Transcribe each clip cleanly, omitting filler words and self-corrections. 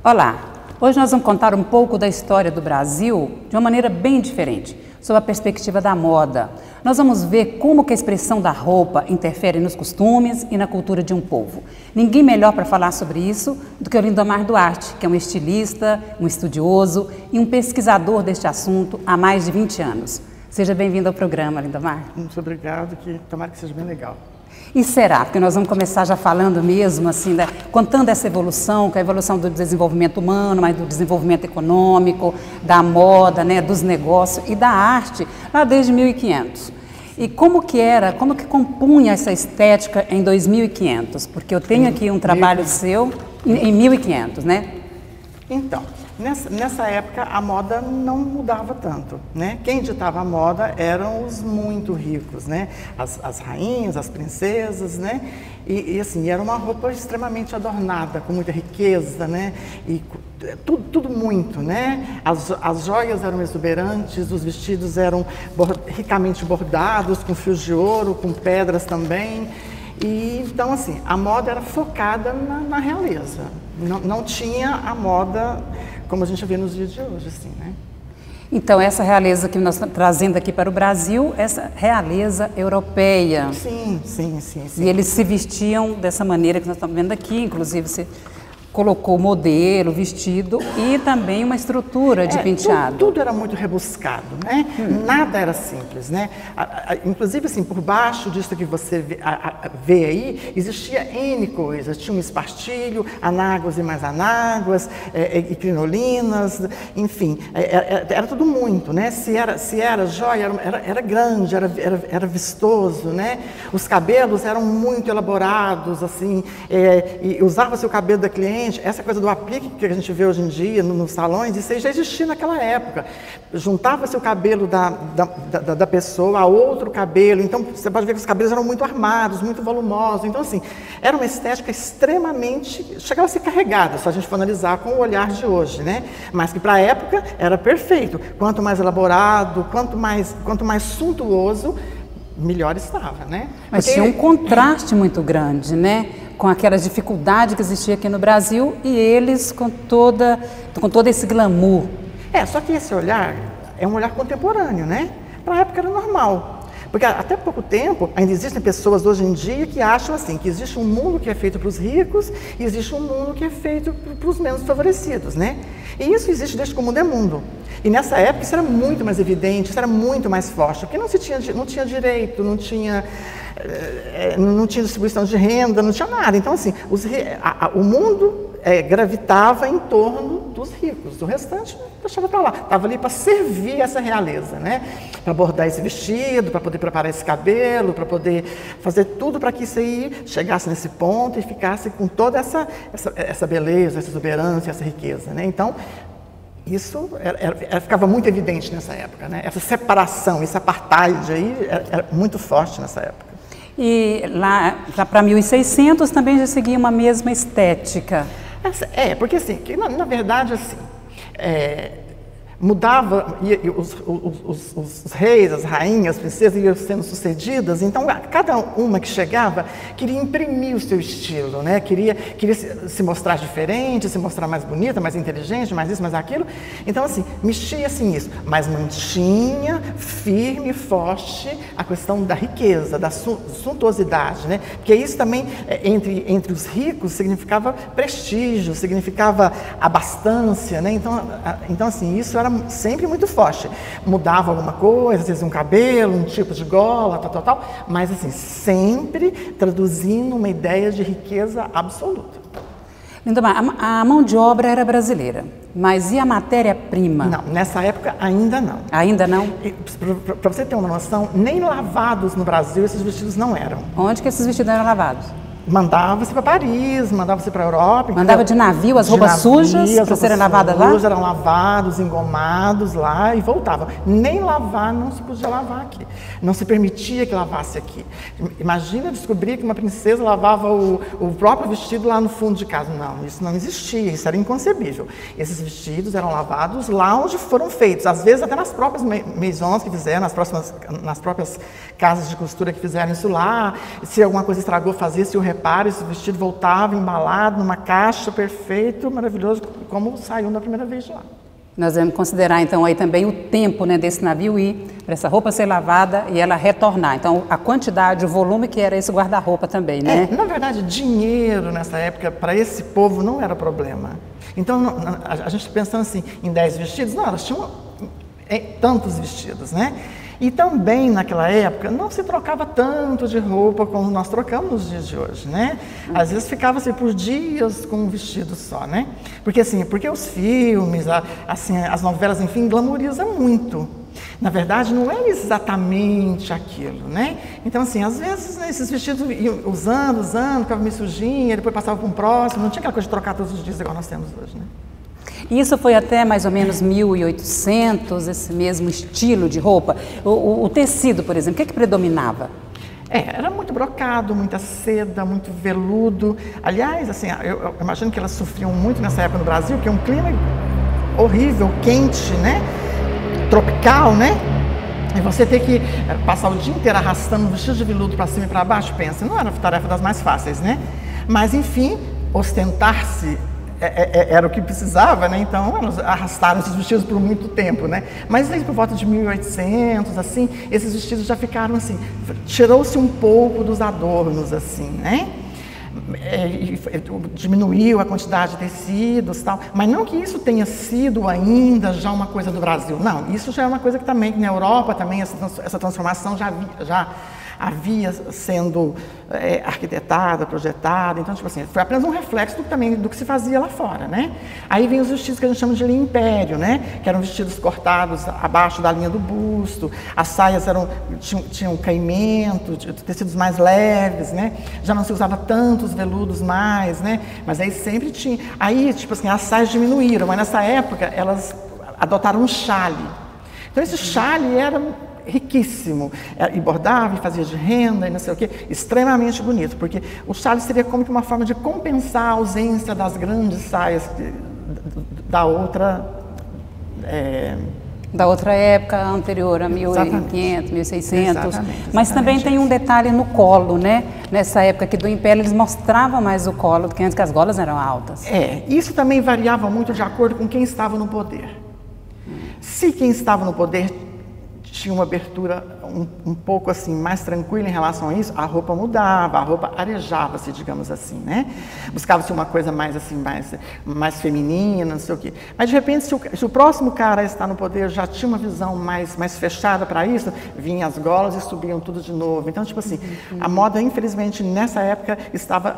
Olá! Hoje nós vamos contar um pouco da história do Brasil de uma maneira bem diferente, sob a perspectiva da moda. Nós vamos ver como que a expressão da roupa interfere nos costumes e na cultura de um povo. Ninguém melhor para falar sobre isso do que o Lindomar Duarte, que é um estilista, um estudioso e um pesquisador deste assunto há mais de 20 anos. Seja bem-vindo ao programa, Lindomar. Muito obrigado, tomara que seja bem legal. E será? Porque nós vamos começar já falando mesmo, assim, contando essa evolução, que é a evolução do desenvolvimento humano, mas do desenvolvimento econômico, da moda, né, dos negócios e da arte, lá desde 1500. E como que compunha essa estética em 2500? Porque eu tenho aqui um trabalho seu em 1500, né? Então, nessa época a moda não mudava tanto, né? Quem ditava a moda eram os muito ricos, né? As rainhas, as princesas, né? E assim, era uma roupa extremamente adornada, com muita riqueza, né? E tudo muito, né? As joias eram exuberantes, os vestidos eram ricamente bordados, com fios de ouro, com pedras também. E, então, assim, a moda era focada na realeza. Não tinha a moda como a gente vê nos dias de hoje, assim, né? Então, essa realeza que nós estamos trazendo aqui para o Brasil, essa realeza europeia. Sim. E eles se vestiam dessa maneira que nós estamos vendo aqui, inclusive você colocou o modelo, o vestido e também uma estrutura de penteado. Tudo era muito rebuscado, né? Nada era simples, né? Inclusive, assim, por baixo disso que você vê aí, existia N coisas. Tinha um espartilho, anáguas e mais anáguas, e crinolinas, enfim, era tudo muito, né? Se era joia, era grande, era vistoso, né? Os cabelos eram muito elaborados, assim, e usava-se o cabelo da cliente. Essa coisa do aplique que a gente vê hoje em dia nos salões, isso aí já existia naquela época. Juntava-se o cabelo da pessoa a outro cabelo, então você pode ver que os cabelos eram muito armados, muito volumosos. Então, assim, era uma estética extremamente... chegava a ser carregada, se a gente for analisar com o olhar de hoje, né? Mas que para a época era perfeito. Quanto mais elaborado, quanto mais suntuoso, melhor estava, né? Mas tinha um contraste muito grande, né? Com aquela dificuldade que existia aqui no Brasil e eles com todo esse glamour. Só que esse olhar é um olhar contemporâneo, né? Para a época era normal. Porque até pouco tempo, ainda existem pessoas hoje em dia que acham assim, que existe um mundo que é feito para os ricos e existe um mundo que é feito para os menos favorecidos, né? E isso existe desde que o mundo é mundo. E nessa época isso era muito mais evidente, isso era muito mais forte, porque não tinha direito, não tinha distribuição de renda, não tinha nada. Então, assim, o mundo gravitava em torno dos ricos, o restante deixava para lá. Estava ali para servir essa realeza, né? Para bordar esse vestido, para poder preparar esse cabelo, para poder fazer tudo para que isso aí chegasse nesse ponto e ficasse com toda essa beleza, essa exuberância, essa riqueza, né? Então, isso ficava muito evidente nessa época, né? Essa separação, esse apartheid aí era muito forte nessa época. E lá para 1600 também já seguia uma mesma estética. Porque assim, na verdade, assim, mudava, os reis, as rainhas, as princesas iam sendo sucedidas, então cada uma que chegava queria imprimir o seu estilo, né? Queria se mostrar diferente, se mostrar mais bonita, mais inteligente, mais isso, mais aquilo. Então, assim, mexia-se nisso, mas mantinha firme e forte a questão da riqueza, da suntuosidade, né? Porque isso também, entre os ricos, significava prestígio, significava abastança, né? Então, assim, isso era sempre muito forte. Mudava alguma coisa, às vezes um cabelo, um tipo de gola, tal, mas assim, sempre traduzindo uma ideia de riqueza absoluta. Lindomar, a mão de obra era brasileira, mas e a matéria-prima? Não, nessa época ainda não. Ainda não? Para você ter uma noção, nem lavados no Brasil esses vestidos não eram. Onde que esses vestidos eram lavados? Mandava-se para Paris, mandava-se para a Europa. Mandava de navio as roupas sujas para serem lavadas lá? Eram lavados, engomados lá e voltavam. Nem lavar não se podia lavar aqui. Não se permitia que lavasse aqui. Imagina descobrir que uma princesa lavava o próprio vestido lá no fundo de casa. Não, isso não existia, isso era inconcebível. Esses vestidos eram lavados lá onde foram feitos. Às vezes até nas próprias maisons que fizeram, nas próprias casas de costura que fizeram isso lá. Se alguma coisa estragou, fazia-se o reparo, esse vestido voltava embalado numa caixa, perfeito, maravilhoso, como saiu na primeira vez de lá. Nós vamos considerar, então, aí também o tempo, né, desse navio ir, para essa roupa ser lavada e ela retornar. Então, a quantidade, o volume que era esse guarda-roupa também, né? Na verdade, dinheiro nessa época, para esse povo, não era problema. Então, a gente pensando assim, em 10 vestidos, não, elas tinham tantos vestidos, né? E também, naquela época, não se trocava tanto de roupa como nós trocamos nos dias de hoje, né? Às vezes ficava assim, por dias com um vestido só, né? Porque os filmes, assim, as novelas, enfim, glamourizam muito. Na verdade, não é exatamente aquilo, né? Então, assim, às vezes, né, esses vestidos iam usando, ficava meio sujinho, depois passava para um próximo, não tinha aquela coisa de trocar todos os dias igual nós temos hoje, né? E isso foi até mais ou menos 1800, esse mesmo estilo de roupa. O tecido, por exemplo, o que predominava? Era muito brocado, muita seda, muito veludo. Aliás, assim, eu imagino que elas sofriam muito nessa época no Brasil, porque é um clima horrível, quente, né? Tropical, né? E você ter que passar o dia inteiro arrastando um vestido de veludo para cima e para baixo, pensa, não era a tarefa das mais fáceis, né? Mas, enfim, ostentar-se era o que precisava, né? Então, elas arrastaram esses vestidos por muito tempo, né? Mas aí, por volta de 1800, assim, esses vestidos já ficaram assim, tirou-se um pouco dos adornos, assim, né? Diminuiu a quantidade de tecidos, tal, mas não que isso tenha sido ainda já uma coisa do Brasil, não, isso já é uma coisa que também, que na Europa também essa transformação já havia sendo arquitetada, projetada, então, tipo assim, foi apenas um reflexo também do que se fazia lá fora, né? Aí vem os vestidos que a gente chama de linha império, né? Que eram vestidos cortados abaixo da linha do busto, as saias tinham caimento, tecidos mais leves, né? Já não se usava tantos veludos mais, né? Mas aí sempre tinha, aí, tipo assim, as saias diminuíram, mas nessa época elas adotaram um chale. Então esse chale era riquíssimo, e bordava e fazia de renda e não sei o que, extremamente bonito, porque o chale seria como que uma forma de compensar a ausência das grandes saias da outra época anterior, a 1500, 1600. Exatamente. Mas também tem um detalhe no colo, né? Nessa época aqui do Império, eles mostravam mais o colo, porque antes que as golas eram altas. Isso também variava muito de acordo com quem estava no poder. Se quem estava no poder tinha uma abertura um pouco assim, mais tranquila em relação a isso, a roupa mudava, a roupa arejava-se, digamos assim, né? Buscava-se uma coisa mais assim, mais feminina, não sei o quê. Mas de repente, se o próximo cara a estar no poder já tinha uma visão mais fechada para isso, vinham as golas e subiam tudo de novo. Então, tipo assim, a moda, infelizmente, nessa época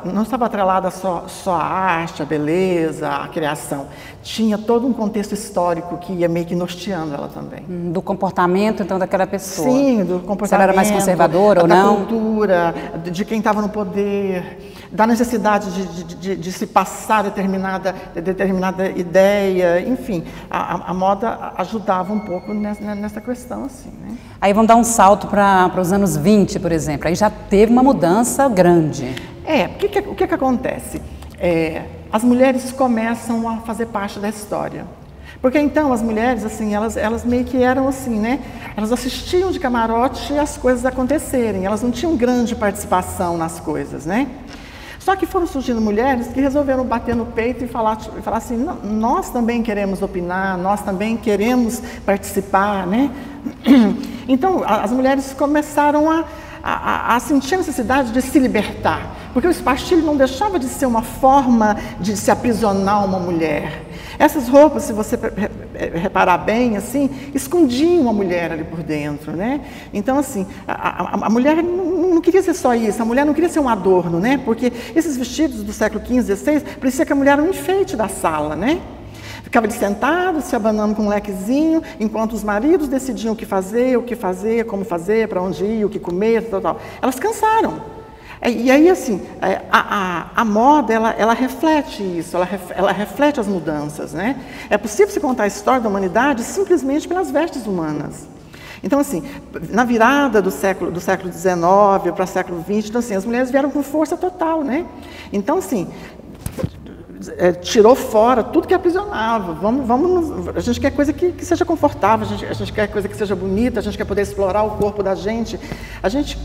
não estava atrelada só à arte, à beleza, à criação. Tinha todo um contexto histórico que ia meio que norteando ela também. Do comportamento, então, daquela pessoa. Sim, do comportamento. Se ela era mais conservadora ou não. Da cultura, de quem estava no poder, da necessidade de se passar determinada ideia, enfim. A moda ajudava um pouco nessa questão, assim, né? Aí vamos dar um salto para os anos 20, por exemplo. Aí já teve uma mudança grande. O que acontece? As mulheres começam a fazer parte da história. Porque então as mulheres, assim, elas meio que eram assim, né? Elas assistiam de camarote as coisas acontecerem, elas não tinham grande participação nas coisas, né? Só que foram surgindo mulheres que resolveram bater no peito e falar assim, nós também queremos opinar, nós também queremos participar, né? Então as mulheres começaram a sentir a necessidade de se libertar, porque o espartilho não deixava de ser uma forma de se aprisionar uma mulher. Essas roupas, se você reparar bem, assim, escondiam a mulher ali por dentro, né? Então, assim, a mulher não queria ser só isso, a mulher não queria ser um adorno, né? Porque esses vestidos do século XV, XVI, parecia que a mulher era um enfeite da sala, né? Ficava ali sentado, se abanando com um lequezinho, enquanto os maridos decidiam o que fazer, como fazer, para onde ir, o que comer, tal. Elas cansaram. E aí, assim, a moda, ela reflete isso, ela reflete as mudanças, né? É possível se contar a história da humanidade simplesmente pelas vestes humanas. Então, assim, na virada do século XIX para o século XX, então, assim, as mulheres vieram com força total, né? Então, assim, tirou fora tudo que aprisionava. A gente quer coisa que seja confortável, a gente quer coisa que seja bonita, a gente quer poder explorar o corpo da gente. A gente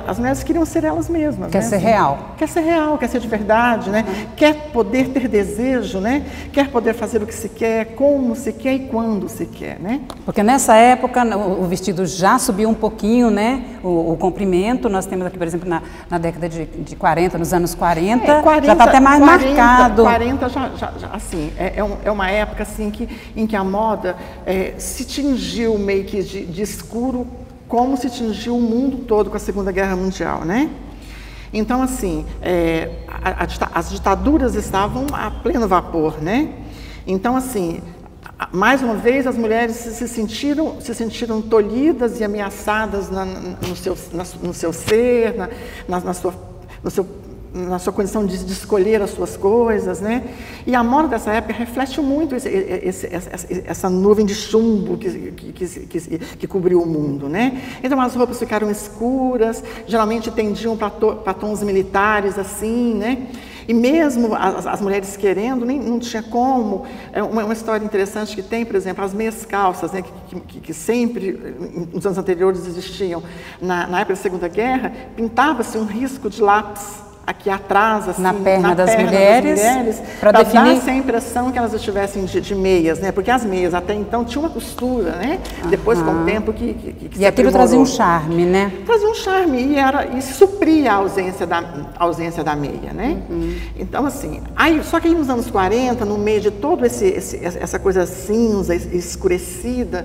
as mulheres queriam ser elas mesmas. Quer né? ser real. Quer ser real, quer ser de verdade, né? Quer poder ter desejo, né? Quer poder fazer o que se quer, como se quer e quando se quer, né? Porque nessa época o vestido já subiu um pouquinho, né? O comprimento. Nós temos aqui, por exemplo, na década de 40, nos anos 40, já está até mais 40, marcado. 40 já assim, é uma época assim, em que a moda se tingiu meio que de escuro, como se tingiu o mundo todo com a Segunda Guerra Mundial, né? Então, assim, as ditaduras estavam a pleno vapor, né? Então, assim, mais uma vez, as mulheres se sentiram tolhidas e ameaçadas no seu ser, na sua condição de escolher as suas coisas, né? E a moda dessa época reflete muito essa nuvem de chumbo que cobriu o mundo, né? Então as roupas ficaram escuras, geralmente tendiam para tons militares, assim, né? E mesmo as mulheres querendo, não tinha como. Uma história interessante que tem, por exemplo, as meias calças, né, que sempre, nos anos anteriores, existiam. Na época da Segunda Guerra, pintava-se um risco de lápis aqui atrás, assim, na perna das mulheres para definir... dar a impressão que elas estivessem de meias, né? Porque as meias até então tinham uma costura, né? Depois, com o tempo, que e aquilo trazia um charme, né? Trazia um charme e supria a ausência da meia, né? Então, assim, só que aí nos anos 40, no meio de toda essa coisa cinza, escurecida,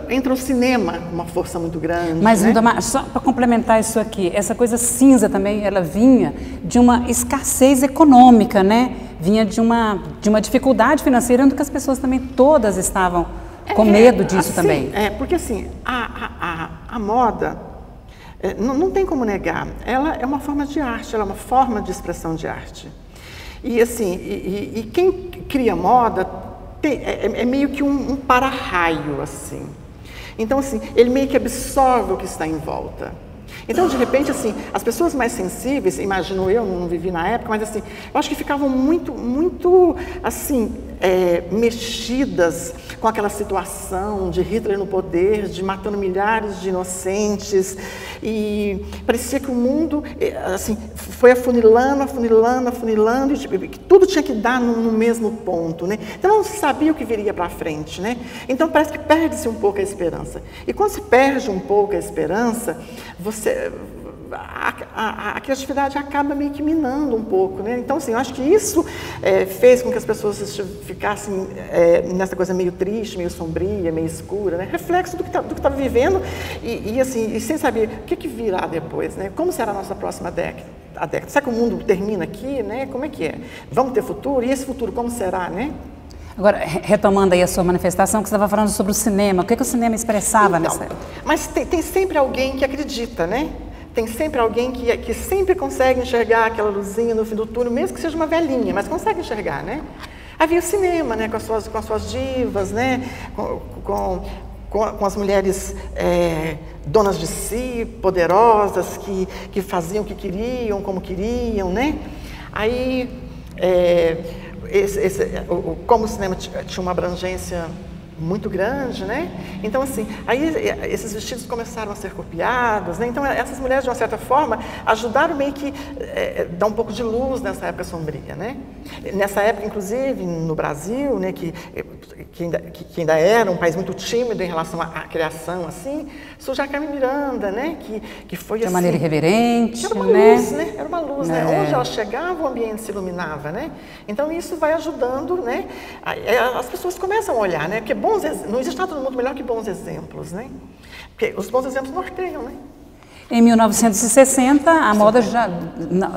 entra o cinema com uma força muito grande. Mas, né? Lindomar, só para complementar isso aqui, essa coisa cinza também, ela vinha de uma escassez econômica, né? Vinha de uma dificuldade financeira, onde as pessoas também todas estavam com medo disso assim, também. Porque assim, a moda, não tem como negar, ela é uma forma de arte, ela é uma forma de expressão de arte. E assim, e quem cria moda é meio que um para-raio, assim. Então, assim, ele meio que absorve o que está em volta. Então, de repente, assim, as pessoas mais sensíveis, imagino eu, não vivi na época, mas assim, eu acho que ficavam muito, assim, mexidas com aquela situação de Hitler no poder, de matando milhares de inocentes, e parecia que o mundo, assim, foi afunilando, e que tudo tinha que dar no mesmo ponto, né? Então, não se sabia o que viria para frente, né? Então, parece que perde-se um pouco a esperança. E quando se perde um pouco a esperança, a criatividade acaba meio que minando um pouco, né? Então, assim, eu acho que isso fez com que as pessoas ficassem nessa coisa meio triste, meio sombria, meio escura, né? Reflexo do que estava vivendo e sem saber o que virá depois, né? Como será a nossa próxima década? Será que o mundo termina aqui, né? Como é que é? Vamos ter futuro? E esse futuro como será, né? Agora, retomando aí a sua manifestação, que você estava falando sobre o cinema, o que o cinema expressava nessa época? Mas tem sempre alguém que acredita, né? Tem sempre alguém que sempre consegue enxergar aquela luzinha no fim do túnel, mesmo que seja uma velhinha, mas consegue enxergar, né? Havia o cinema, né? Com as suas divas, né? Com as mulheres donas de si, poderosas, que faziam o que queriam, como queriam, né? Aí, como o cinema tinha uma abrangência muito grande, né? Então, assim, aí esses vestidos começaram a ser copiados, né? Então, essas mulheres, de uma certa forma, ajudaram meio que dar um pouco de luz nessa época sombria, né? Nessa época, inclusive, no Brasil, né, que ainda era um país muito tímido em relação à criação, assim, surge a Carmen Miranda, né? Que foi, de assim... De maneira irreverente, era uma né? luz, né? Era uma luz, né? Onde ela chegava, o ambiente se iluminava, né? Então, isso vai ajudando, né? As pessoas começam a olhar, né? Porque não existe nada no mundo melhor que bons exemplos, né? Porque os bons exemplos norteiam, né? Em 1960, a moda já,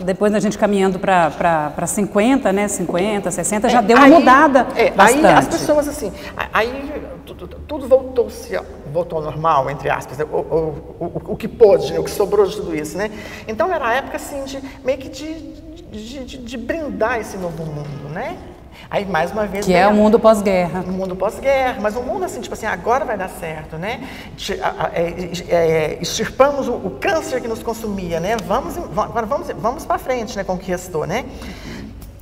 depois da gente caminhando para 50, né? 50, 60, já deu uma mudada bastante. Aí as pessoas, assim, tudo voltou ao normal, entre aspas, né? O que pôde, né? O que sobrou de tudo isso, né? Então era a época, assim, meio que de brindar esse novo mundo, né? Aí, mais uma vez... Que é o mundo pós-guerra. O mundo pós-guerra, mas um mundo assim, tipo assim, agora vai dar certo, né? Extirpamos o câncer que nos consumia, né? Agora vamos para frente, né? Com o que restou, né?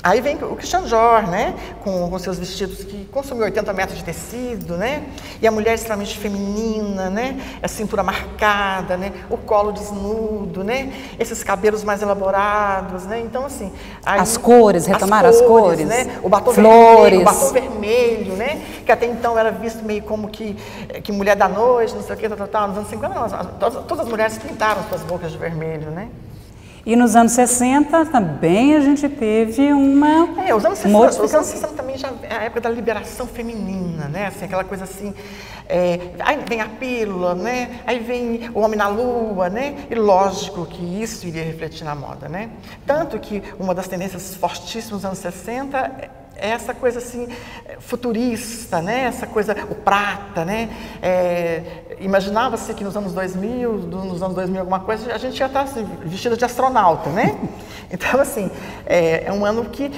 Aí vem o Christian Dior, né, com seus vestidos que consumiu 80 metros de tecido, né, e a mulher extremamente feminina, né, a cintura marcada, né, o colo desnudo, né, esses cabelos mais elaborados, né, então assim... Aí, as cores, retomar as cores, né, o batom vermelho, né, que até então era visto meio como que mulher da noite, não sei o que, tal, nos anos 50, não, todas as mulheres pintaram suas bocas de vermelho, né. E nos anos 60 também a gente teve uma os anos 60 também já é a época da liberação feminina, né? Assim, aquela coisa assim, aí vem a pílula, né? Aí vem o homem na lua, né? E lógico que isso iria refletir na moda, né? Tanto que uma das tendências fortíssimas dos anos 60 é essa coisa assim, futurista, né? Essa coisa, o prata, né? Imaginava-se que nos anos 2000 alguma coisa, a gente ia estar assim, vestida de astronauta, né? Então, assim, é um ano que,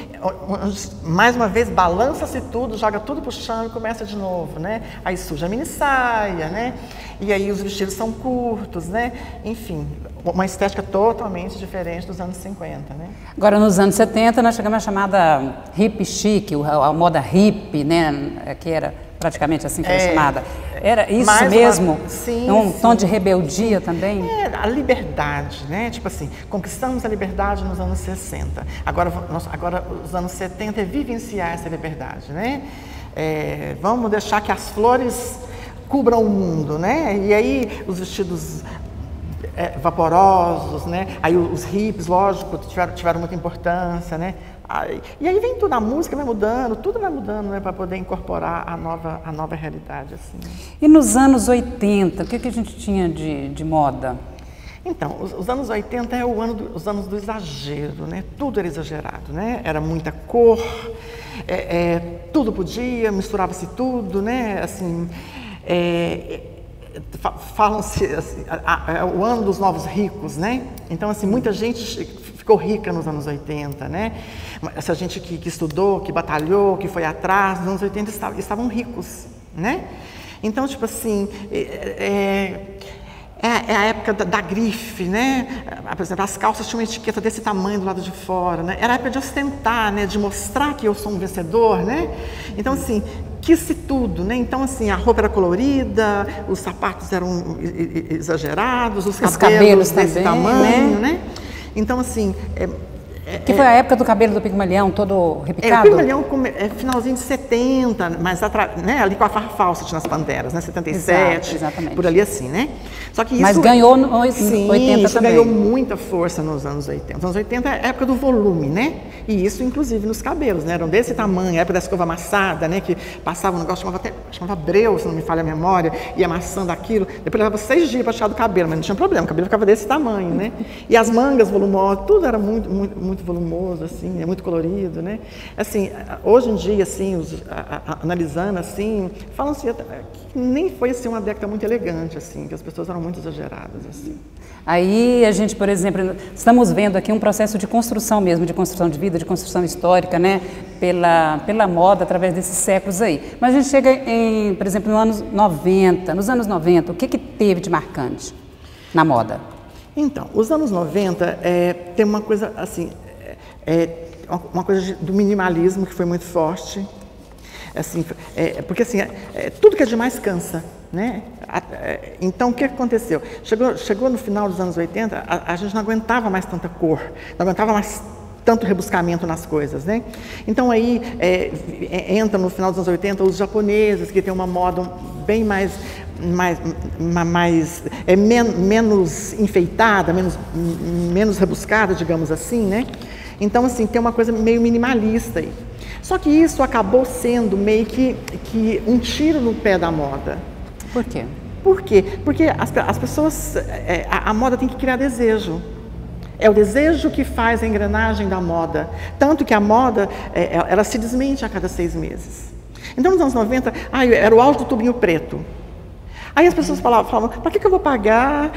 mais uma vez, balança-se tudo, joga tudo para o chão e começa de novo, né? Aí surge a mini saia, né? E aí os vestidos são curtos, né? Enfim, uma estética totalmente diferente dos anos 50, né? Agora, nos anos 70, nós chegamos à chamada hip chic, a moda hip, né? Que era praticamente assim que era chamada. Era isso mesmo? Sim, um tom de rebeldia também? A liberdade, né? Tipo assim, conquistamos a liberdade nos anos 60. Agora os anos 70 é vivenciar essa liberdade, né? Vamos deixar que as flores cubram o mundo, né? E aí os vestidos vaporosos, né? Aí os hips, lógico, tiveram muita importância, né? E aí vem tudo, a música vai mudando, tudo vai mudando, né, para poder incorporar a nova realidade, assim. E nos anos 80, o que a gente tinha de moda? Então, os anos 80 os anos do exagero, né? Tudo era exagerado, né? Era muita cor, tudo podia, misturava-se tudo, né? Assim, falam-se assim, o ano dos novos ricos, né? Então, assim, muita gente ficou rica nos anos 80, né? Essa gente que estudou, que batalhou, que foi atrás, nos anos 80 estavam ricos, né? Então, tipo assim, a época da grife, né? Por exemplo, as calças tinham uma etiqueta desse tamanho do lado de fora, né? Era a época de ostentar, né? De mostrar que eu sou um vencedor, né? Então, assim, quis-se tudo, né? Então, assim, a roupa era colorida, os sapatos eram exagerados, os cabelos desse também, tamanho, né? Então, assim... que foi a época do cabelo do Pigmalião, todo repicado? O Pigmalião finalzinho de 70, mas né, ali com a farra falsa tinha as Panteras, né? 77, exatamente. Por ali assim, né? Só que isso, mas ganhou nos 80 isso também. Ganhou muita força nos anos 80. Os anos 80 é a época do volume, né? E isso, inclusive, nos cabelos, né? Eram desse tamanho, a época da escova amassada, né? Que passava um negócio, chamava breu, se não me falha a memória, ia amassando aquilo. Depois levava 6 dias para tirar do cabelo, mas não tinha problema, o cabelo ficava desse tamanho, né? E as mangas volumosas, tudo era muito volumoso, assim, muito colorido, né? Assim, hoje em dia, assim, analisando, assim, falam assim, que nem foi assim uma década muito elegante, assim, que as pessoas eram muito exageradas, assim. Aí a gente, por exemplo, estamos vendo aqui um processo de construção mesmo, de construção de vida, de construção histórica, né? Pela moda, através desses séculos aí. Mas a gente chega por exemplo, nos anos 90, o que teve de marcante na moda? Então, os anos 90 tem uma coisa assim, uma coisa do minimalismo que foi muito forte, assim, porque assim, tudo que é demais cansa, né? Então, o que aconteceu? Chegou no final dos anos 80, a gente não aguentava mais tanta cor, não aguentava mais tanto rebuscamento nas coisas, né? Então, aí entra no final dos anos 80 os japoneses, que tem uma moda bem menos enfeitada, menos rebuscada, digamos assim, né? Então, assim, tem uma coisa meio minimalista aí. Só que isso acabou sendo meio que um tiro no pé da moda. Por quê? Por quê? Porque as pessoas, a moda tem que criar desejo. É o desejo que faz a engrenagem da moda. Tanto que a moda, ela se desmente a cada 6 meses. Então, nos anos 90, era o auge do tubinho preto. Aí as pessoas falavam, para que eu vou pagar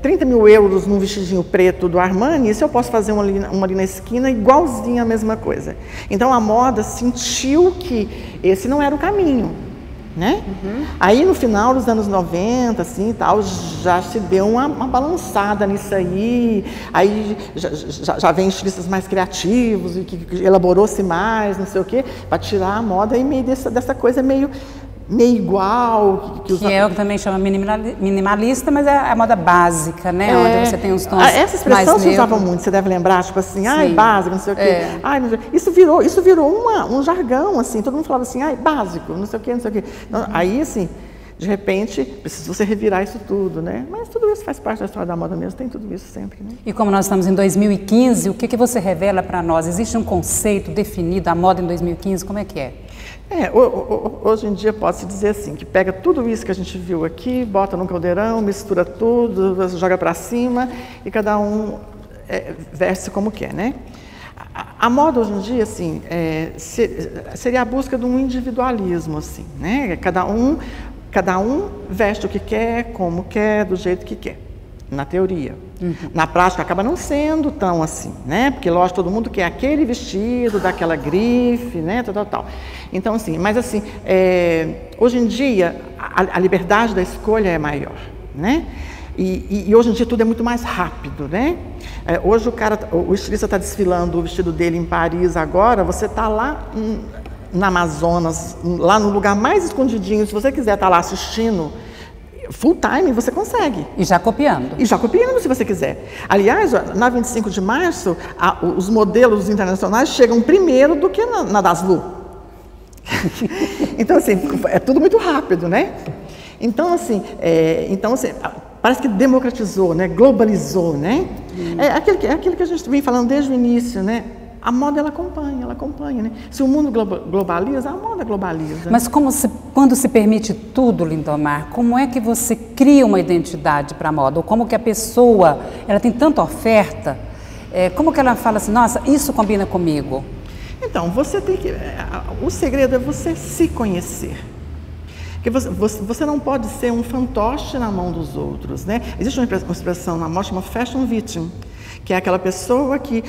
30 mil euros num vestidinho preto do Armani, se eu posso fazer uma ali na esquina igualzinho a mesma coisa. Então a moda sentiu que esse não era o caminho, né? Aí no final dos anos 90, assim, tal, já se deu uma balançada nisso aí já vem estilistas mais criativos, e que elaborou-se mais, não sei o quê, para tirar a moda e meio dessa coisa meio igual. Que é o que também chama minimalista, mas é a moda básica, né? Onde você tem uns tons essa expressão mais se usava muito, você deve lembrar, tipo assim, ai, Sim. básico, não sei o quê. Ai, isso virou um jargão, assim, todo mundo falava assim, ai, básico, não sei o quê, não sei o quê. Então, aí, assim, de repente, precisa você revirar isso tudo, né? Mas tudo isso faz parte da história da moda mesmo, tem tudo isso sempre, né? E como nós estamos em 2015, o que você revela para nós? Existe um conceito definido, a moda em 2015, como é que é? Hoje em dia pode-se dizer assim, que pega tudo isso que a gente viu aqui, bota num caldeirão, mistura tudo, joga para cima e cada um veste como quer, né? A moda hoje em dia, assim, seria a busca de um individualismo, assim, né? Cada um veste o que quer, como quer, do jeito que quer, na teoria. Na prática acaba não sendo tão assim, né? Porque, lógico, todo mundo quer aquele vestido, daquela grife, né? Tal. Então, assim, mas assim, hoje em dia a liberdade da escolha é maior, né? E hoje em dia tudo é muito mais rápido, né? Hoje o estilista está desfilando o vestido dele em Paris agora, você está lá na Amazonas, lá no lugar mais escondidinho, se você quiser estar lá assistindo, full time você consegue. E já copiando. E já copiando, se você quiser. Aliás, na 25 de março, os modelos internacionais chegam primeiro do que na Daslu. Então, assim, é tudo muito rápido, né? Então, assim, parece que democratizou, né? Globalizou, né? É aquilo que a gente vem falando desde o início, né? A moda, ela acompanha, né? Se o mundo globaliza, a moda globaliza. Mas quando se permite tudo, Lindomar, como é que você cria uma identidade para a moda? Ou como que a pessoa, ela tem tanta oferta, como que ela fala assim, nossa, isso combina comigo? Então, você tem que... O segredo é você se conhecer. Porque você não pode ser um fantoche na mão dos outros, né? Existe uma expressão na moda chamada fashion victim, que é aquela pessoa que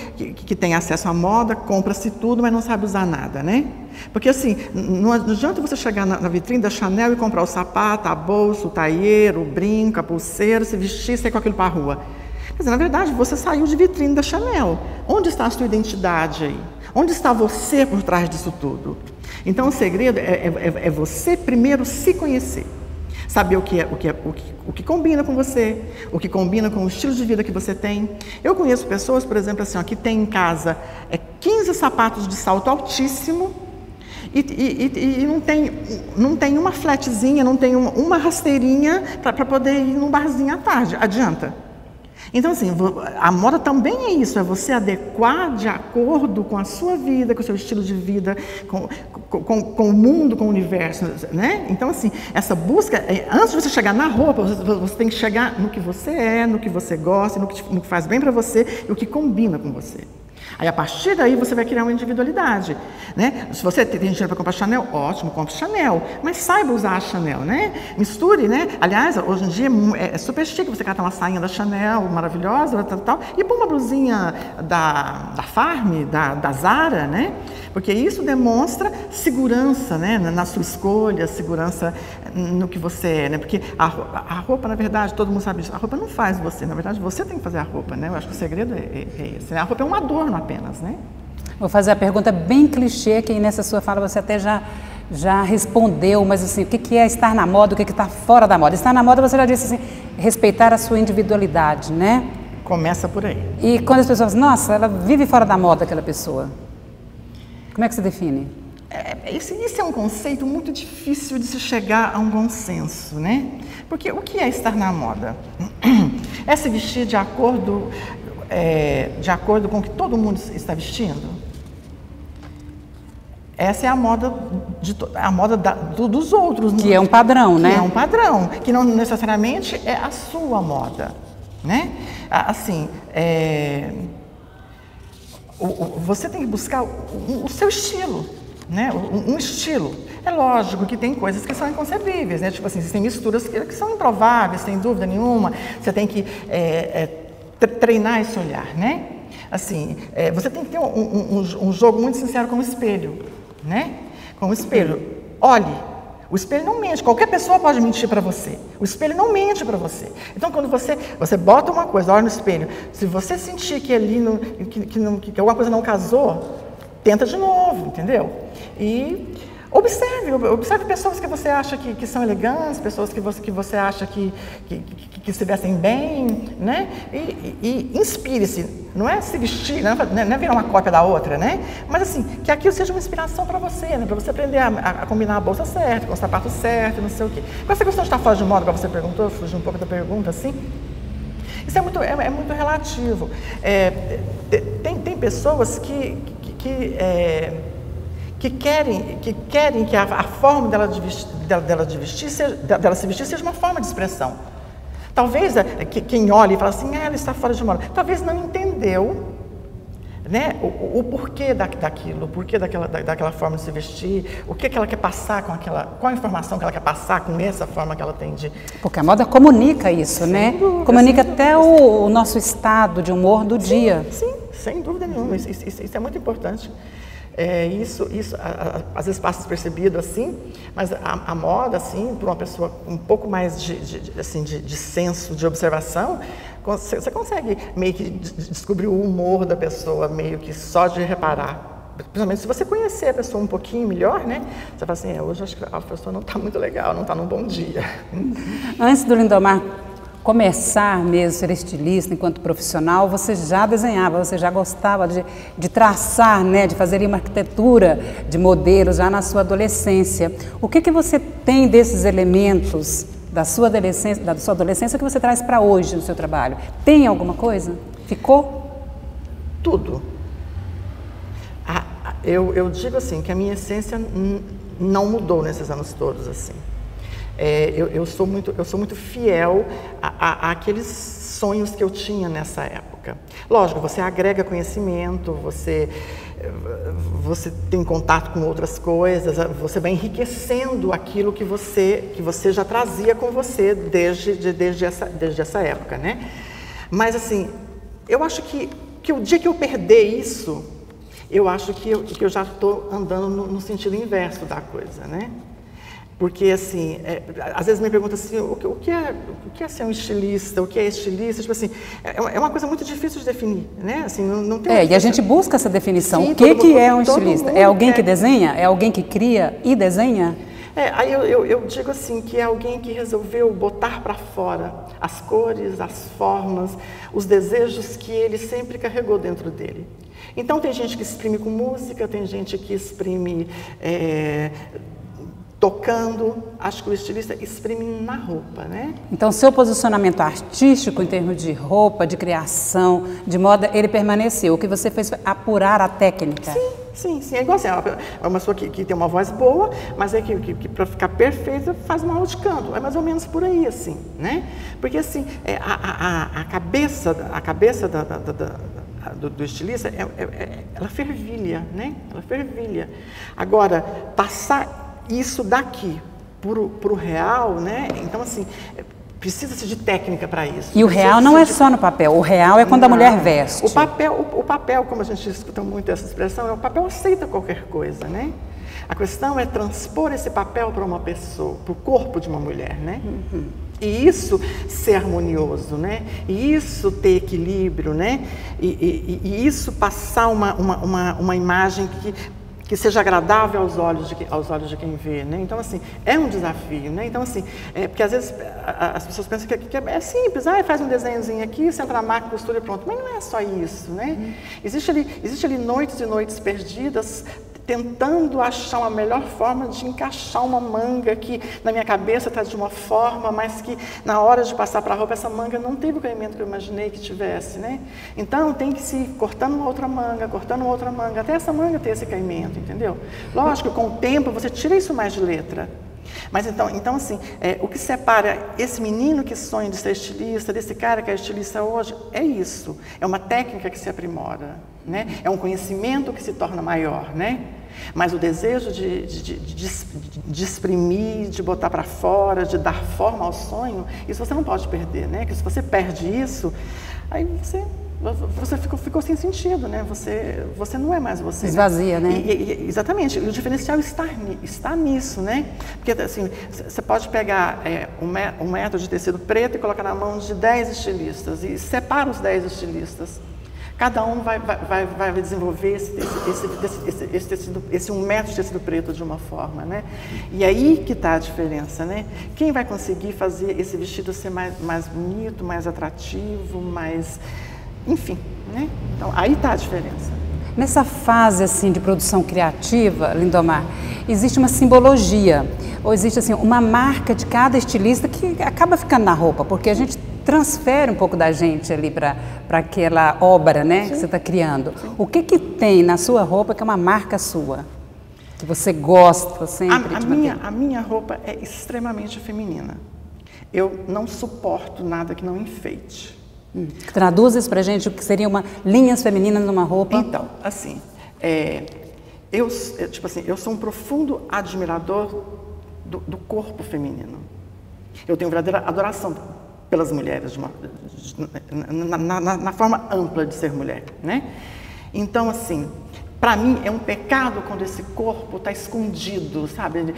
tem acesso à moda, compra-se tudo, mas não sabe usar nada, né? Porque assim, não adianta você chegar na vitrine da Chanel e comprar o sapato, a bolsa, o taieiro, o brinco, a pulseira, se vestir e sair com aquilo para a rua. Quer dizer, na verdade, você saiu de vitrine da Chanel. Onde está a sua identidade aí? Onde está você por trás disso tudo? Então, o segredo é você primeiro se conhecer. Saber o que combina com você, o que combina com o estilo de vida que você tem. Eu conheço pessoas, por exemplo, assim, que tem em casa 15 sapatos de salto altíssimo e não tem uma flatzinha, não tem uma rasteirinha para poder ir num barzinho à tarde. Adianta? Então, assim, a moda também é isso, é você adequar de acordo com a sua vida, com o seu estilo de vida, com o mundo, com o universo, né? Então, assim, essa busca, antes de você chegar na roupa, você tem que chegar no que você é, no que você gosta, no que faz bem para você e o que combina com você. Aí, a partir daí, você vai criar uma individualidade, né? Se você tem dinheiro para comprar Chanel, ótimo, compre Chanel, mas saiba usar a Chanel, né? Misture, né? Aliás, hoje em dia é super chique você catar uma sainha da Chanel, maravilhosa, tal, e pôr uma blusinha da Farm, da Zara, né? Porque isso demonstra segurança, né? Na sua escolha, segurança no que você é, né? Porque a roupa, na verdade, todo mundo sabe disso, a roupa não faz você, na verdade, você tem que fazer a roupa, né? Eu acho que o segredo é esse, né? A roupa é um adorno apenas, né? Vou fazer a pergunta bem clichê, que nessa sua fala você até já respondeu, mas assim, o que é estar na moda, o que está fora da moda? Estar na moda, você já disse assim, respeitar a sua individualidade, né? Começa por aí. E quando as pessoas dizem, nossa, ela vive fora da moda, aquela pessoa, como é que você define? Esse é um conceito muito difícil de se chegar a um bom senso, né? Porque o que é estar na moda? É se vestir de acordo com o que todo mundo está vestindo? Essa é a moda, dos outros. Que é um padrão, né? Que é um padrão, que não necessariamente é a sua moda, né? Assim, você tem que buscar o seu estilo, né? Um estilo. É lógico que tem coisas que são inconcebíveis, né? Tipo assim, tem misturas que são improváveis, sem dúvida nenhuma. Você tem que treinar esse olhar, né? Assim, você tem que ter um jogo muito sincero com o espelho, né? Com o espelho. Olhe O espelho não mente, qualquer pessoa pode mentir para você. O espelho não mente para você. Então, quando você bota uma coisa, olha no espelho, se você sentir que ali que alguma coisa não casou, tenta de novo, entendeu? E observe pessoas que você acha que são elegantes, pessoas que você acha que se vestem bem, né? E inspire-se, não é se vestir, não é virar uma cópia da outra, né? Mas assim, que aquilo seja uma inspiração para você, né? Para você aprender a combinar a bolsa certa, com o sapato certo, não sei o quê. Com essa questão de estar fora de moda, como você perguntou, fugiu um pouco da pergunta, assim. Isso é muito relativo. Tem pessoas que querem que a forma dela se vestir seja uma forma de expressão. Talvez quem olha e fala assim, ela está fora de moda, talvez não entendeu, né, o porquê daquilo, o porquê daquela forma de se vestir, o que ela quer passar qual a informação que ela quer passar com essa forma que ela tem de... Porque a moda comunica isso, né? Comunica até o nosso estado de humor do dia. Sim, sem dúvida nenhuma, isso é muito importante. Isso às vezes passa despercebido assim, mas a moda, assim, para uma pessoa um pouco mais de senso de observação, você consegue meio que descobrir o humor da pessoa, meio que só de reparar. Principalmente se você conhecer a pessoa um pouquinho melhor, né? Você fala assim, hoje acho que a pessoa não está muito legal, não está num bom dia. Antes do Lindomar começar mesmo a ser estilista enquanto profissional, você já desenhava, você já gostava de traçar, né, de fazer uma arquitetura de modelos já na sua adolescência. O que você tem desses elementos da sua adolescência que você traz para hoje no seu trabalho? Tem alguma coisa? Ficou? Tudo. Eu digo assim, que a minha essência não mudou nesses anos todos, assim. Eu sou muito fiel àqueles sonhos que eu tinha nessa época. Lógico, você agrega conhecimento, você tem contato com outras coisas, você vai enriquecendo aquilo que você já trazia com você desde essa época, né? Mas assim, eu acho que o dia que eu perder isso, eu acho que eu já estou andando no sentido inverso da coisa, né? Porque, assim, às vezes me perguntam assim, o que é ser um estilista, o que é estilista? Tipo assim, é uma coisa muito difícil de definir, né? Assim, não tem e a gente busca essa definição. Sim, o que é um estilista? É alguém que desenha? É alguém que cria e desenha? Aí eu digo assim, que é alguém que resolveu botar para fora as cores, as formas, os desejos que ele sempre carregou dentro dele. Então, tem gente que exprime com música, tem gente que exprime... tocando, acho que o estilista exprime na roupa, né? Então, seu posicionamento artístico em termos de roupa, de criação, de moda, ele permaneceu. O que você fez foi apurar a técnica. Sim. É igual assim, é uma pessoa que tem uma voz boa, mas que para ficar perfeita faz uma aula de canto. É mais ou menos por aí, assim, né? Porque, assim, a cabeça do estilista, ela fervilha, né? Ela fervilha. Agora, passar isso daqui para o real, né? Então, assim, precisa-se de técnica para isso. E o real não é só no papel, o real é quando a mulher veste. O papel, como a gente escuta muito essa expressão, o papel aceita qualquer coisa, né? A questão é transpor esse papel para uma pessoa, para o corpo de uma mulher, né? E isso ser harmonioso, né? E isso ter equilíbrio, né? E isso passar uma imagem que seja agradável aos olhos de quem vê, né? Então, assim, é um desafio, né? Então, assim, porque às vezes as pessoas pensam que é simples, faz um desenhozinho aqui, senta na máquina, costura e pronto. Mas não é só isso, né? Existe ali noites e noites perdidas, tentando achar uma melhor forma de encaixar uma manga que na minha cabeça está de uma forma, mas que na hora de passar para a roupa essa manga não teve o caimento que eu imaginei que tivesse, né? Então tem que se ir cortando uma outra manga, até essa manga ter esse caimento, entendeu? Lógico, com o tempo você tira isso mais de letra. Mas então assim, o que separa esse menino que sonha de ser estilista, desse cara que é estilista hoje, é isso. É uma técnica que se aprimora, né? É um conhecimento que se torna maior, né? Mas o desejo de exprimir, de botar para fora, de dar forma ao sonho, isso você não pode perder, né? Porque se você perde isso, aí você você ficou sem sentido, né? Você não é mais você. Esvazia, né? Exatamente. E o diferencial está nisso, né? Porque, assim, você pode pegar um metro de tecido preto e colocar na mão de 10 estilistas e separa os 10 estilistas. Cada um vai desenvolver esse 1 metro de tecido preto de uma forma, né? E aí que está a diferença, né? Quem vai conseguir fazer esse vestido ser mais bonito, mais atrativo, mais... Enfim, né? Então, aí está a diferença. Nessa fase, assim, de produção criativa, Lindomar, existe uma simbologia, ou existe, assim, uma marca de cada estilista que acaba ficando na roupa, porque a gente transfere um pouco da gente ali para aquela obra, né, que você está criando. Sim. O que tem na sua roupa que é uma marca sua? Que você gosta sempre de manter? A minha roupa é extremamente feminina. Eu não suporto nada que não enfeite. Traduz isso pra gente, o que seriam linhas femininas numa roupa? Então, assim, eu sou um profundo admirador do corpo feminino. Eu tenho verdadeira adoração pelas mulheres, na forma ampla de ser mulher, né? Então, assim, para mim é um pecado quando esse corpo está escondido, sabe?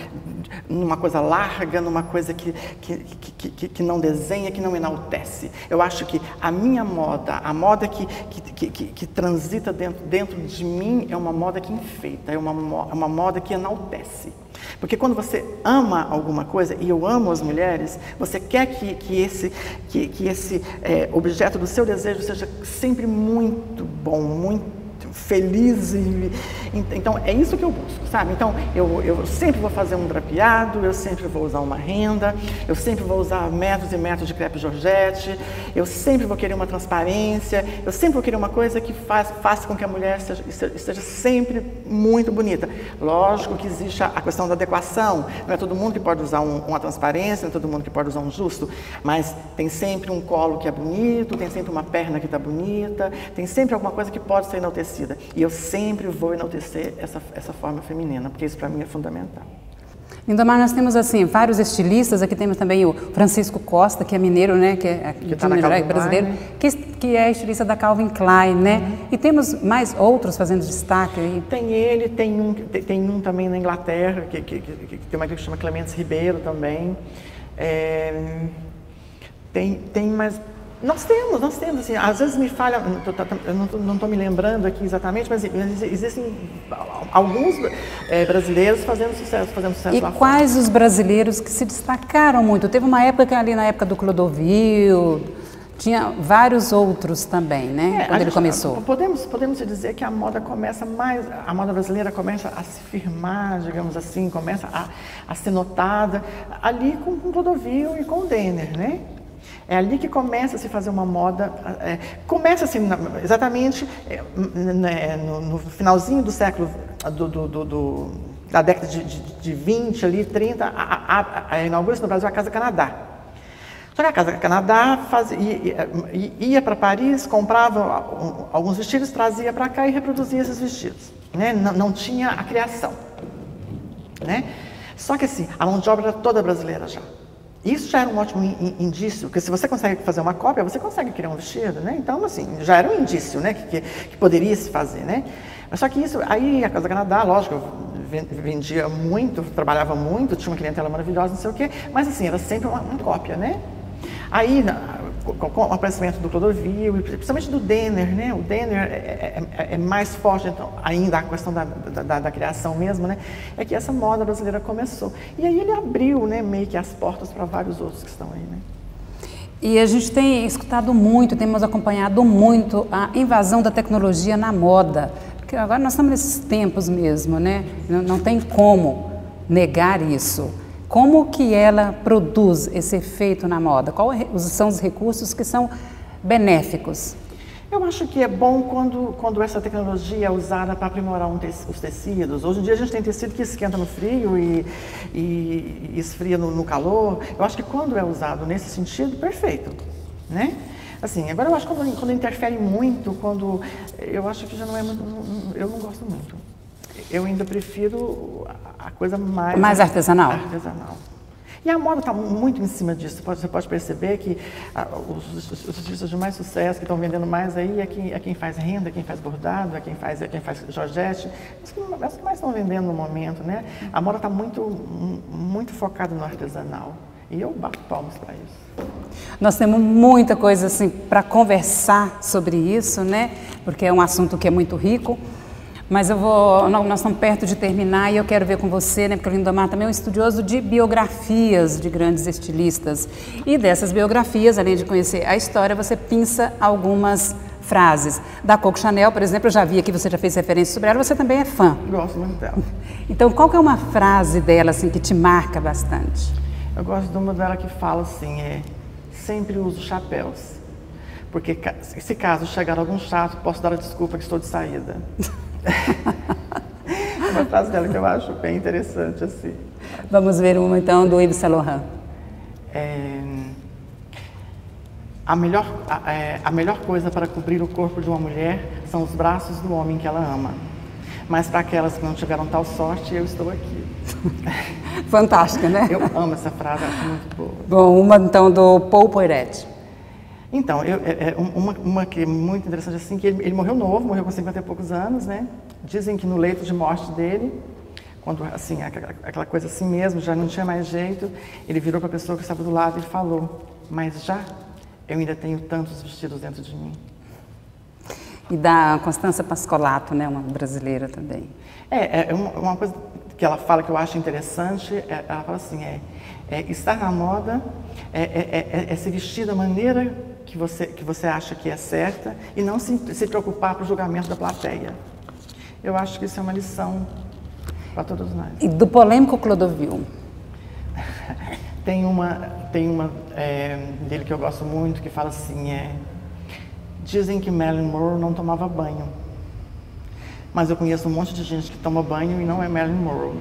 Numa coisa larga, numa coisa que não desenha, que não enaltece. Eu acho que a minha moda, a moda que transita dentro de mim é uma moda que enfeita, é uma moda que enaltece. Porque quando você ama alguma coisa, e eu amo as mulheres, você quer que esse objeto do seu desejo seja sempre muito bom, muito feliz. Então, é isso que eu busco, sabe? Então, eu sempre vou fazer um drapeado, eu sempre vou usar uma renda, eu sempre vou usar metros e metros de crepe Georgette, eu sempre vou querer uma transparência, eu sempre vou querer uma coisa que faça com que a mulher esteja sempre muito bonita. Lógico que existe a questão da adequação, não é todo mundo que pode usar uma transparência, não é todo mundo que pode usar um justo, mas tem sempre um colo que é bonito, tem sempre uma perna que está bonita, tem sempre alguma coisa que pode ser enaltecida. E eu sempre vou enaltecer essa forma feminina, porque isso para mim é fundamental. Lindomar, nós temos assim vários estilistas, aqui temos também o Francisco Costa, que é mineiro, né, que é tá brasileiro, né? que é estilista da Calvin Klein, né? E temos mais outros fazendo destaque aí. Tem ele, tem um também na Inglaterra, que tem uma que chama Clementes Ribeiro também. Tem mais... Nós temos, assim, às vezes me falha, eu não estou me lembrando aqui exatamente, mas existem alguns brasileiros fazendo sucesso e lá quais fora. Os brasileiros que se destacaram muito? Teve uma época ali, na época do Clodovil, tinha vários outros também, né, quando ele começou. Podemos dizer que a moda brasileira começa a se firmar, digamos assim, começa a ser notada ali com o Clodovil e com o Denner, né? É ali que começa a se fazer uma moda, começa assim, exatamente no finalzinho do século, da década de 20, ali, 30, inaugura-se no Brasil a Casa Canadá. Só que a Casa Canadá ia para Paris, comprava alguns vestidos, trazia para cá e reproduzia esses vestidos, né? Não tinha a criação, né? Só que assim, a mão de obra era toda brasileira já. Isso já era um ótimo indício, porque se você consegue fazer uma cópia, você consegue criar um vestido, né? Então, assim, já era um indício, né, que poderia se fazer, né? Mas só que isso, aí a Casa Canadá, lógico, vendia muito, trabalhava muito, tinha uma clientela maravilhosa, não sei o quê, mas assim, era sempre uma cópia, né? Aí, com o aparecimento do Clodovil, e principalmente do Denner, né? O Denner é mais forte, então, ainda a questão da criação mesmo, né? É que essa moda brasileira começou. E aí ele abriu, né, meio que as portas para vários outros que estão aí, né? E a gente tem escutado muito, temos acompanhado muito a invasão da tecnologia na moda. Porque agora nós estamos nesses tempos mesmo, né? Não tem como negar isso. Como que ela produz esse efeito na moda? Quais são os recursos que são benéficos? Eu acho que é bom quando essa tecnologia é usada para aprimorar os tecidos. Hoje em dia a gente tem tecido que esquenta no frio e esfria no calor. Eu acho que quando é usado nesse sentido, perfeito, né? Assim, agora eu acho que quando interfere muito, eu acho que já não é muito, eu não gosto muito. Eu ainda prefiro a coisa mais artesanal. E a moda está muito em cima disso. Você pode perceber que os estilistas de mais sucesso, que estão vendendo mais aí, é quem faz renda, é quem faz bordado, é quem faz Georgette. As que mais estão vendendo no momento, né? A moda está muito focada no artesanal. E eu bato palmas para isso. Nós temos muita coisa assim para conversar sobre isso, né? Porque é um assunto que é muito rico. Mas nós estamos perto de terminar e eu quero ver com você, né, porque o Lindomar também é um estudioso de biografias de grandes estilistas. E dessas biografias, além de conhecer a história, você pinça algumas frases. Da Coco Chanel, por exemplo, eu já vi aqui, você já fez referência sobre ela, você também é fã. Gosto muito dela. Então, qual que é uma frase dela assim, que te marca bastante? Eu gosto de uma dela que fala assim, sempre uso chapéus. Porque se caso chegar algum chato, posso dar a desculpa que estou de saída. Uma frase dela que eu acho bem interessante, assim. Vamos ver uma, então, do Yves Saint Laurent. A melhor coisa para cobrir o corpo de uma mulher são os braços do homem que ela ama. Mas para aquelas que não tiveram tal sorte, eu estou aqui. Fantástica, né? Eu amo essa frase, acho muito boa. Bom, uma, então, do Paul Poiret. Então, uma que é muito interessante, assim, que ele morreu novo, morreu com 50 e poucos anos, né? Dizem que no leito de morte dele, quando, assim, aquela coisa assim mesmo, já não tinha mais jeito, ele virou para a pessoa que estava do lado e falou, mas já eu ainda tenho tantos vestidos dentro de mim. E da Constanza Pascolato, né? Uma brasileira também. Uma coisa que ela fala que eu acho interessante, ela fala assim, estar na moda é se vestir da maneira que você acha que é certa e não se preocupar com o julgamento da plateia. Eu acho que isso é uma lição para todos nós. E do polêmico Clodovil? Tem uma dele que eu gosto muito, que fala assim, dizem que Marilyn Monroe não tomava banho, mas eu conheço um monte de gente que toma banho e não é Marilyn Monroe.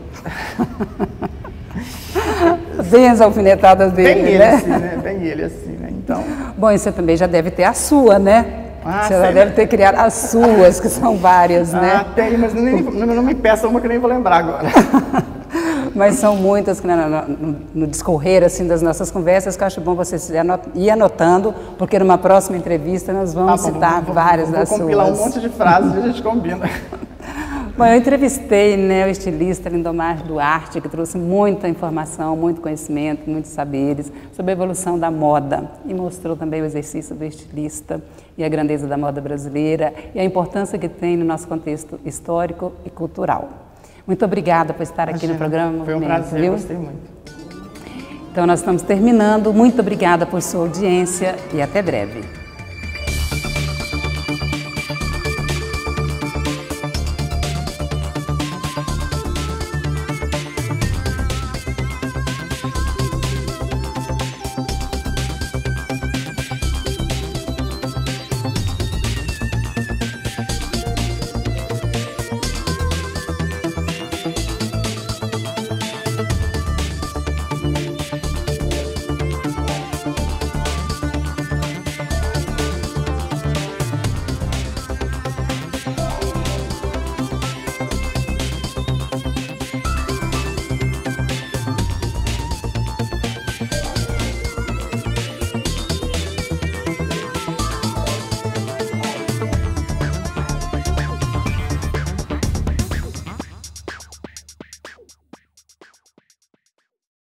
Bem as alfinetadas dele, bem ele, né? assim, né? Bem ele assim, né? Então... Bom, e você também já deve ter a sua, né? Você já deve ter criado as suas, que são várias, né? Tem, mas não me peça uma que eu nem vou lembrar agora. Mas são muitas que no discorrer assim, das nossas conversas, que eu acho bom você ir anotando, porque numa próxima entrevista nós vamos citar várias das suas. Vou compilar um monte de frases e a gente combina. Bom, eu entrevistei, né, o estilista Lindomar Duarte, que trouxe muita informação, muito conhecimento, muitos saberes sobre a evolução da moda e mostrou também o exercício do estilista e a grandeza da moda brasileira e a importância que tem no nosso contexto histórico e cultural. Muito obrigada por estar aqui no programa. Foi um prazer, viu? Gostei muito. Então nós estamos terminando. Muito obrigada por sua audiência e até breve.